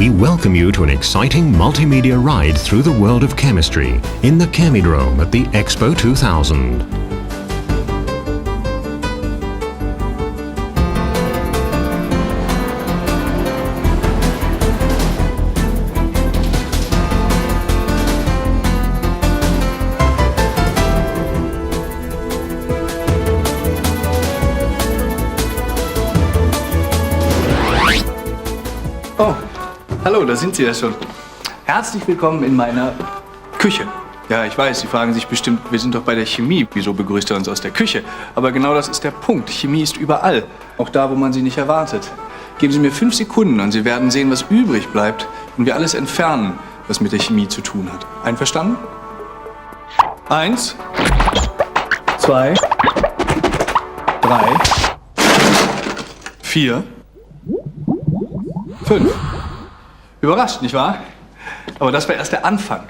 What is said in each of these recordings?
we welcome you to an exciting multimedia ride through the world of chemistry in the Chemidrome at the Expo 2000. Oh, hallo, da sind Sie ja schon. Herzlich willkommen in meiner Küche. Ja, ich weiß, Sie fragen sich bestimmt, wir sind doch bei der Chemie. Wieso begrüßt er uns aus der Küche? Aber genau das ist der Punkt. Chemie ist überall. Auch da, wo man sie nicht erwartet. Geben Sie mir 5 Sekunden und Sie werden sehen, was übrig bleibt, wenn wir alles entfernen, was mit der Chemie zu tun hat. Einverstanden? 1, 2, 3, 4, 5. Überrascht, nicht wahr? Aber das war erst der Anfang.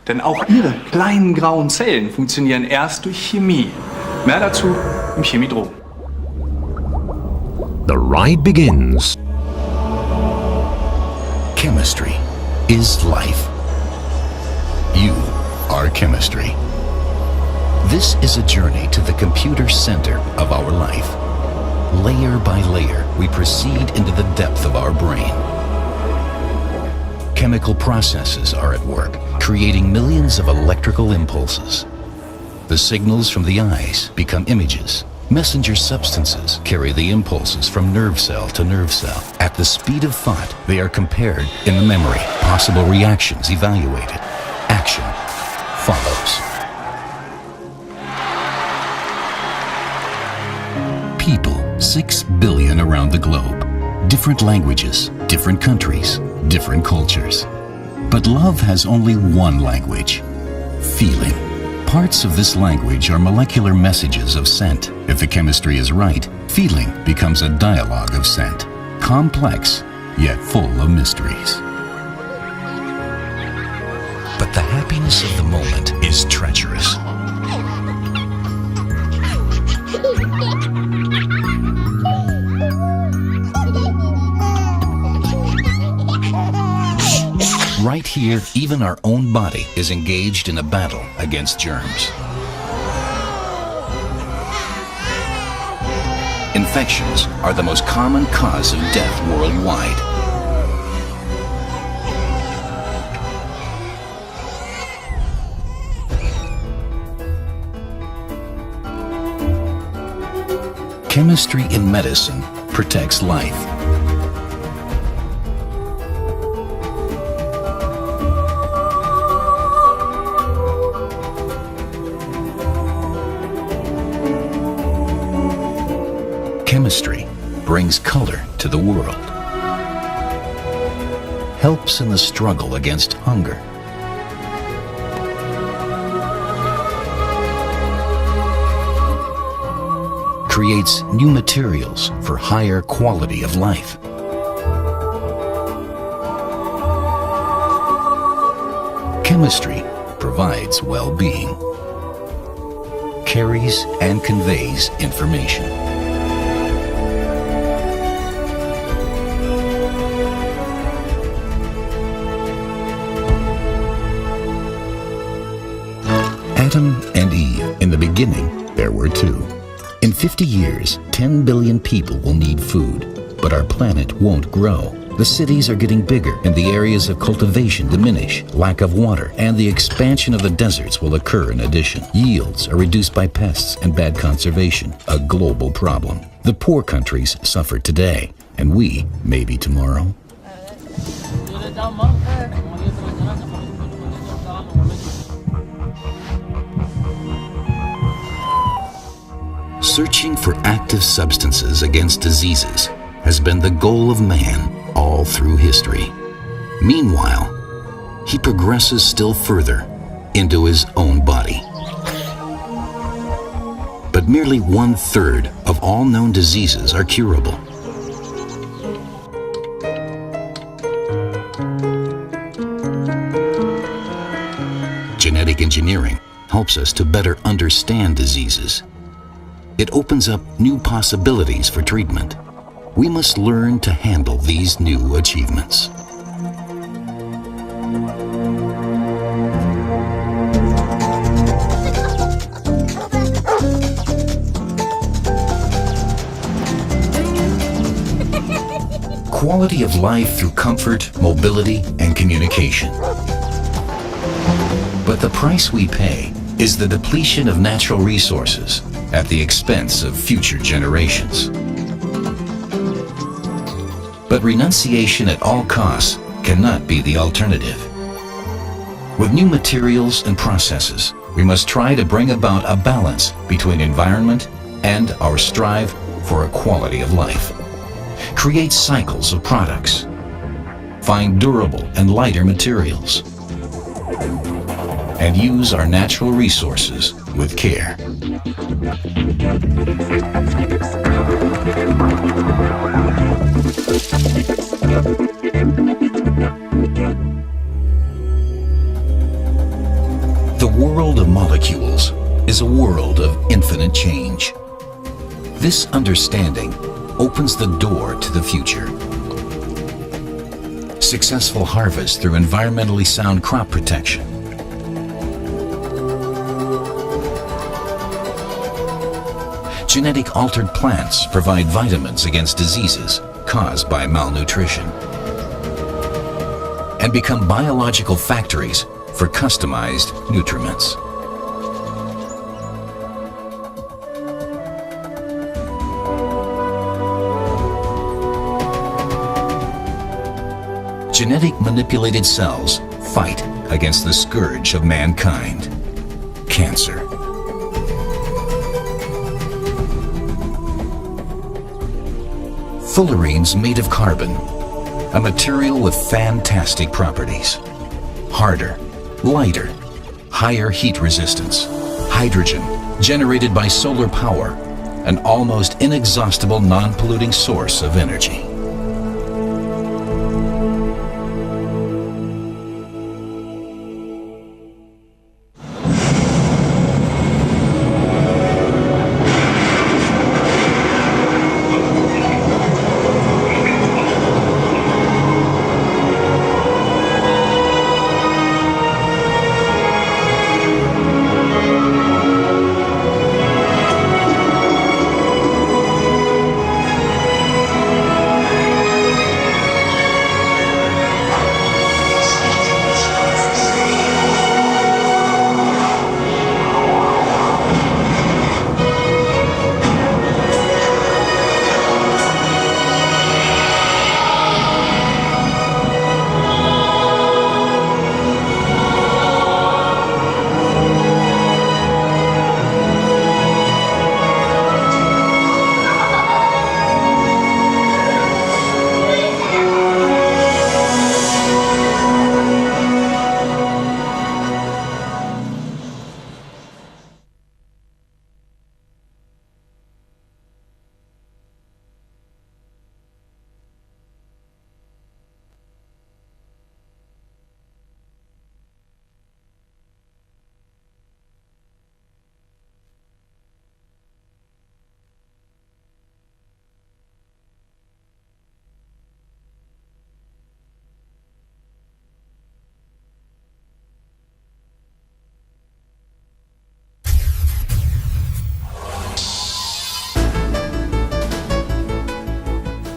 Denn auch Ihre kleinen grauen Zellen funktionieren erst durch Chemie. Mehr dazu im Chemidrom. The ride begins. Chemistry is life. You are chemistry. This is a journey to the computer center of our life. Layer by layer, we proceed into the depth of our brain. Chemical processes are at work, creating millions of electrical impulses. The signals from the eyes become images. Messenger substances carry the impulses from nerve cell to nerve cell. At the speed of thought, they are compared in the memory. Possible reactions evaluated. Action follows. People, 6 billion around the globe. Different languages, different countries, different cultures. But love has only one language: feeling. Parts of this language are molecular messages of scent. If the chemistry is right, feeling becomes a dialogue of scent. Complex, yet full of mysteries. But the happiness of the moment is treacherous. Right here, even our own body is engaged in a battle against germs. Infections are the most common cause of death worldwide. Chemistry in medicine protects life. Chemistry brings color to the world, helps in the struggle against hunger, creates new materials for higher quality of life. Chemistry provides well-being, carries and conveys information. Adam and Eve. In the beginning, there were 2. In 50 years, 10 billion people will need food, but our planet won't grow. The cities are getting bigger and the areas of cultivation diminish. Lack of water and the expansion of the deserts will occur in addition. Yields are reduced by pests and bad conservation, a global problem. The poor countries suffer today, and we maybe tomorrow. Searching for active substances against diseases has been the goal of man all through history. Meanwhile, he progresses still further into his own body. But merely 1/3 of all known diseases are curable. Genetic engineering helps us to better understand diseases. It opens up new possibilities for treatment. We must learn to handle these new achievements. quality of life through comfort, mobility, and communication. But the price we pay is the depletion of natural resources at the expense of future generations. But renunciation at all costs cannot be the alternative. With new materials and processes, we must try to bring about a balance between environment and our strive for a quality of life. Create cycles of products. Find durable and lighter materials. And use our natural resources with care. The world of molecules is a world of infinite change. This understanding opens the door to the future. Successful harvest through environmentally sound crop protection. Genetic altered plants provide vitamins against diseases caused by malnutrition. And become biological factories for customized nutriments. Genetic manipulated cells fight against the scourge of mankind, cancer. Fullerenes made of carbon, a material with fantastic properties. Harder, lighter, higher heat resistance, hydrogen generated by solar power, an almost inexhaustible non-polluting source of energy.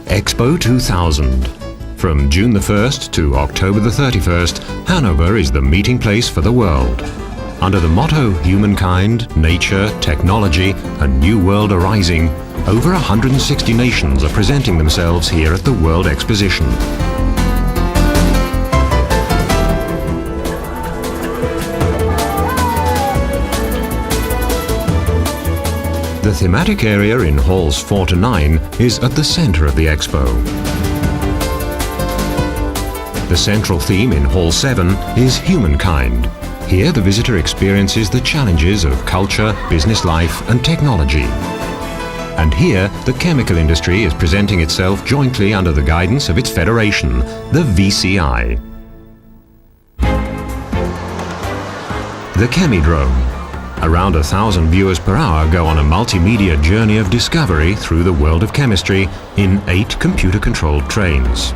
Expo 2000. From June the 1st to October the 31st, Hanover is the meeting place for the world. Under the motto Humankind, Nature, Technology, a New World Arising, over 160 nations are presenting themselves here at the World Exposition. The thematic area in halls 4 to 9 is at the center of the Expo. The central theme in Hall 7 is Humankind. Here the visitor experiences the challenges of culture, business life and technology. And here the chemical industry is presenting itself jointly under the guidance of its federation, the VCI. The Chemidrome. Around 1,000 viewers per hour go on a multimedia journey of discovery through the world of chemistry in 8 computer-controlled trains.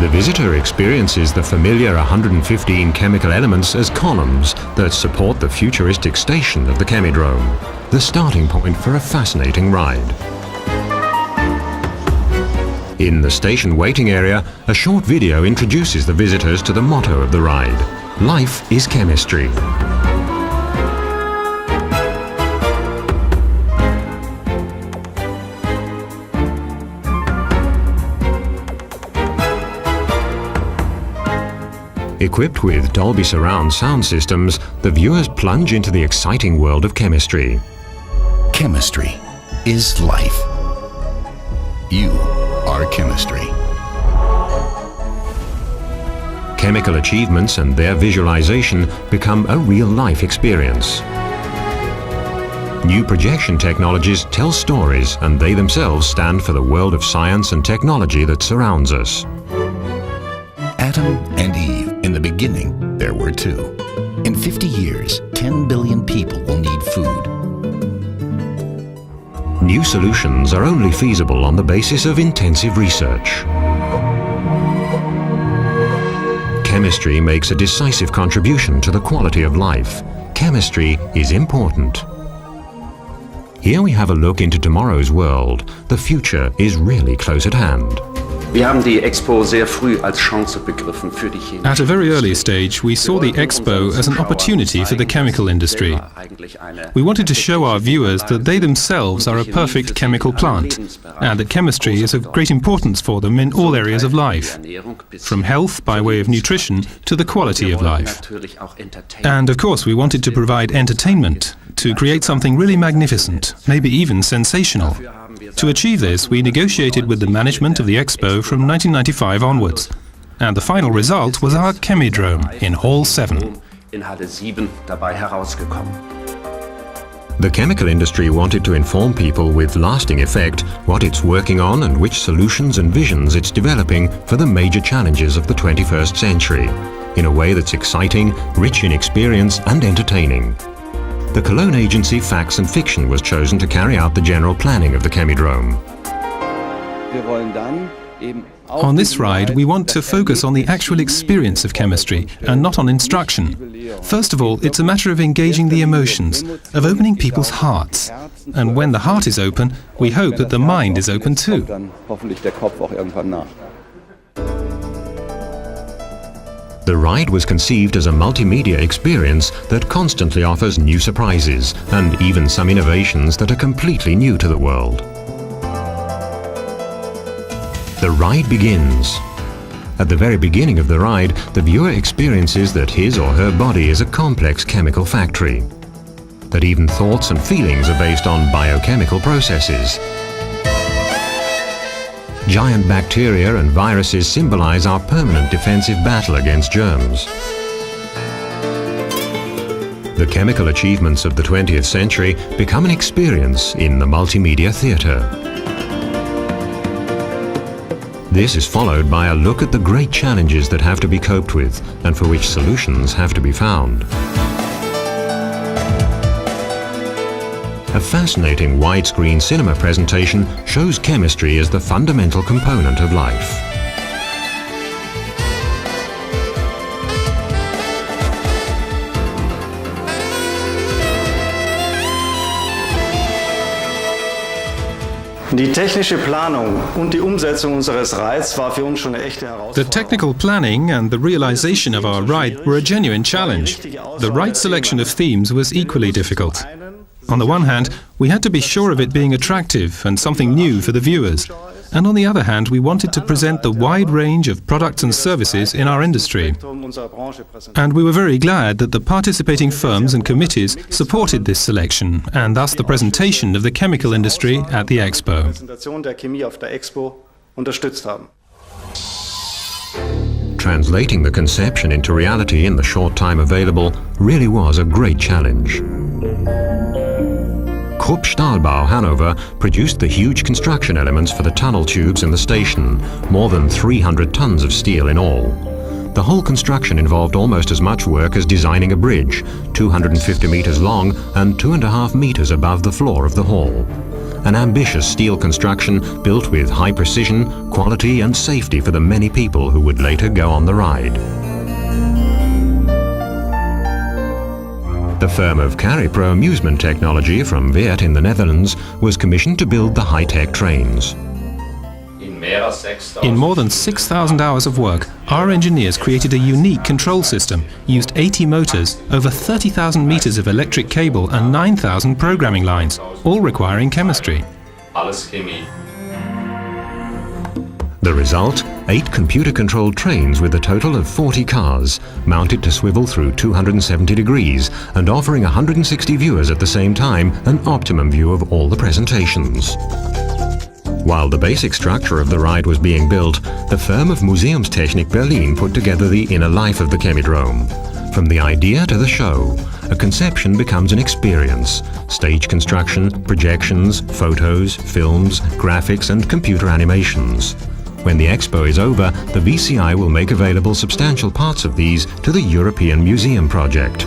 The visitor experiences the familiar 115 chemical elements as columns that support the futuristic station of the Chemidrome, the starting point for a fascinating ride. In the station waiting area, a short video introduces the visitors to the motto of the ride: Life is chemistry. Equipped with Dolby surround sound systems, the viewers plunge into the exciting world of chemistry. Chemistry is life. You are chemistry. Chemical achievements and their visualization become a real-life experience. New projection technologies tell stories, and they themselves stand for the world of science and technology that surrounds us. Adam and Eve, in the beginning, there were two. In 50 years, 10 billion people will need food. New solutions are only feasible on the basis of intensive research. Chemistry makes a decisive contribution to the quality of life. Chemistry is important. Here we have a look into tomorrow's world. The future is really close at hand. Wir haben die Expo sehr früh als Chance begriffen für die chemische. At a very early stage, we saw the Expo as an opportunity for the chemical industry. We wanted to show our viewers that they themselves are a perfect chemical plant, and that chemistry is of great importance for them in all areas of life, from health by way of nutrition to the quality of life. And of course, we wanted to provide entertainment, to create something really magnificent, maybe even sensational. To achieve this, we negotiated with the management of the Expo from 1995 onwards. And the final result was our Chemidrome in Hall 7. The chemical industry wanted to inform people with lasting effect what it's working on and which solutions and visions it's developing for the major challenges of the 21st century, in a way that's exciting, rich in experience and entertaining. The Cologne agency Facts and Fiction was chosen to carry out the general planning of the Chemidrome. On this ride, we want to focus on the actual experience of chemistry and not on instruction. First of all, it's a matter of engaging the emotions, of opening people's hearts. And when the heart is open, we hope that the mind is open too. The ride was conceived as a multimedia experience that constantly offers new surprises and even some innovations that are completely new to the world. The ride begins. At the very beginning of the ride, the viewer experiences that his or her body is a complex chemical factory, that even thoughts and feelings are based on biochemical processes. Giant bacteria and viruses symbolize our permanent defensive battle against germs. The chemical achievements of the 20th century become an experience in the multimedia theatre. This is followed by a look at the great challenges that have to be coped with and for which solutions have to be found. A fascinating widescreen cinema presentation shows chemistry as the fundamental component of life. Die technische Planung und die Umsetzung unseres Rides war für uns schon eine echte Herausforderung. The technical planning and the realization of our ride were a genuine challenge. The right selection of themes was equally difficult. On the one hand, we had to be sure of it being attractive and something new for the viewers. And on the other hand, we wanted to present the wide range of products and services in our industry. And we were very glad that the participating firms and committees supported this selection and thus the presentation of the chemical industry at the Expo. Translating the conception into reality in the short time available really was a great challenge. Krupp Stahlbau Hanover produced the huge construction elements for the tunnel tubes in the station, more than 300 tons of steel in all. The whole construction involved almost as much work as designing a bridge, 250 meters long and 2.5 meters above the floor of the hall. an ambitious steel construction built with high precision, quality and safety for the many people who would later go on the ride. The firm of Caripro Amusement Technology from Weert in the Netherlands was commissioned to build the high-tech trains. In more than 6,000 hours of work, our engineers created a unique control system, used 80 motors, over 30,000 meters of electric cable and 9,000 programming lines, all requiring chemistry. The result? 8 computer-controlled trains with a total of 40 cars, mounted to swivel through 270 degrees and offering 160 viewers at the same time an optimum view of all the presentations. While the basic structure of the ride was being built, the firm of Museumstechnik Berlin put together the inner life of the Chemidrome. From the idea to the show, a conception becomes an experience. Stage construction, projections, photos, films, graphics and computer animations. When the Expo is over, the VCI will make available substantial parts of these to the European Museum project.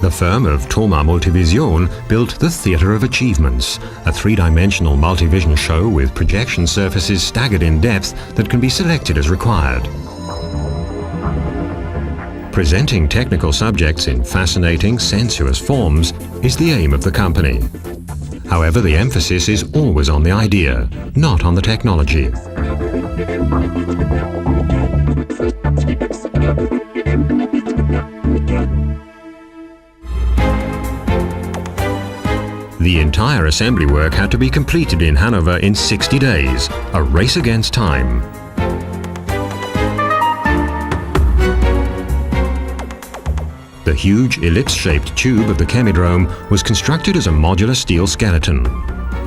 The firm of Thoma Multivision built the Theatre of Achievements, a three-dimensional multivision show with projection surfaces staggered in depth that can be selected as required. Presenting technical subjects in fascinating, sensuous forms is the aim of the company. However, the emphasis is always on the idea, not on the technology. The entire assembly work had to be completed in Hanover in 60 days, a race against time. The huge ellipse-shaped tube of the Chemidrome was constructed as a modular steel skeleton.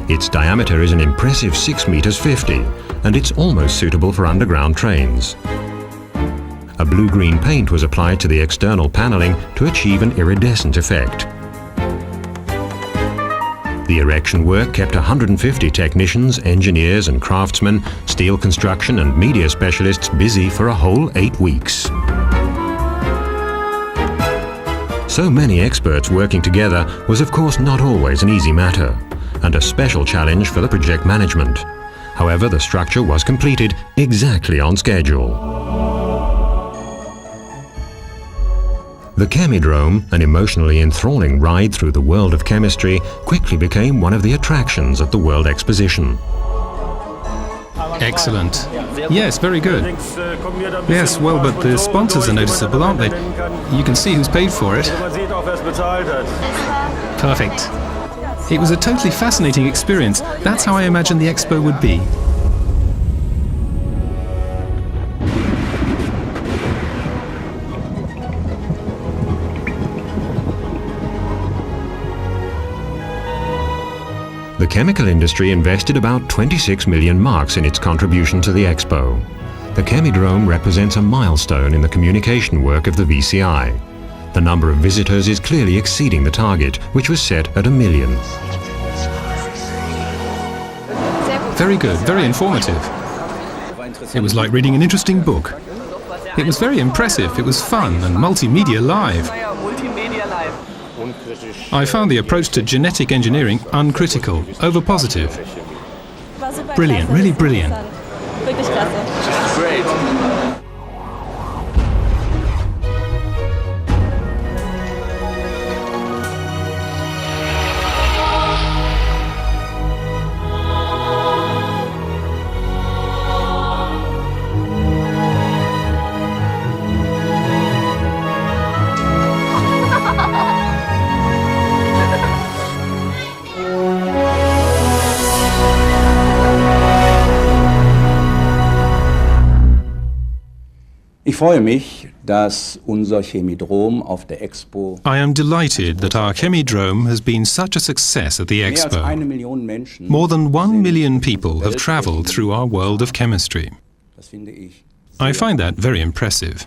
Its diameter is an impressive 6 meters 50, and it's almost suitable for underground trains. A blue-green paint was applied to the external paneling to achieve an iridescent effect. The erection work kept 150 technicians, engineers and craftsmen, steel construction and media specialists busy for a whole 8 weeks. So many experts working together was of course not always an easy matter, and a special challenge for the project management. However, the structure was completed exactly on schedule. The Chemidrome, an emotionally enthralling ride through the world of chemistry, quickly became one of the attractions at the World Exposition. Excellent. Yes, very good. Yes, well, but the sponsors are noticeable, aren't they? You can see who's paid for it. Perfect. It was a totally fascinating experience. That's how I imagined the Expo would be. The chemical industry invested about 26 million marks in its contribution to the Expo. The Chemidrome represents a milestone in the communication work of the VCI. The number of visitors is clearly exceeding the target, which was set at 1 million. Very good, very informative. It was like reading an interesting book. It was very impressive, it was fun and multimedia live. I found the approach to genetic engineering uncritical, over-positive. Brilliant, really brilliant. Great. Ich freue mich, dass unser Chemidrom auf der Expo I am delighted that our Chemidrome has been such a success at the mehr als Expo. 1 Million Menschen. More than 1 million people have travelled through our world of chemistry. Das finde ich. I find that very impressive.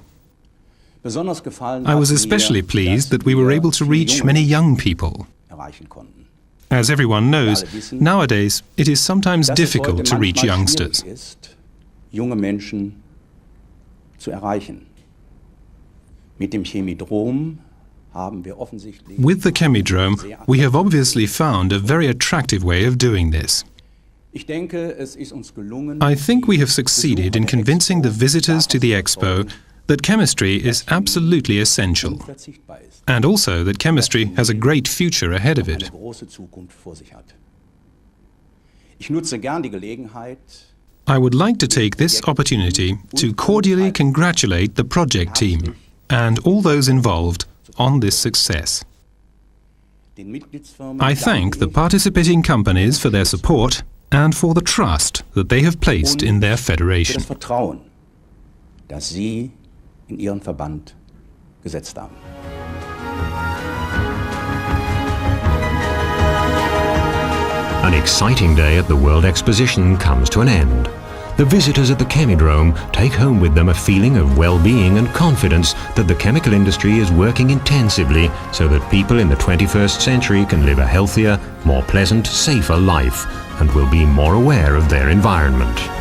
Besonders gefallen I was hat especially mir, pleased dass that we were wir able to viele reach junge many young Menschen people. erreichen konnten. As everyone knows, nowadays it is sometimes Dass es difficult heute to reach manchmal youngsters. schwierig ist, junge Menschen zu erreichen. Mit dem Chemidrom With the Chemidrome, we have obviously found a very attractive way of doing this. I think we have succeeded in convincing the visitors to the Expo that chemistry is absolutely essential, and also that chemistry has a great future ahead of it. I would like to take this opportunity to cordially congratulate the project team and all those involved on this success. I thank the participating companies for their support and for the trust that they have placed in their federation. In ihren Verband gesetzt haben. An exciting day at the World Exposition comes to an end. The visitors at the Chemidrome take home with them a feeling of well-being and confidence that the chemical industry is working intensively so that people in the 21st century can live a healthier, more pleasant, safer life and will be more aware of their environment.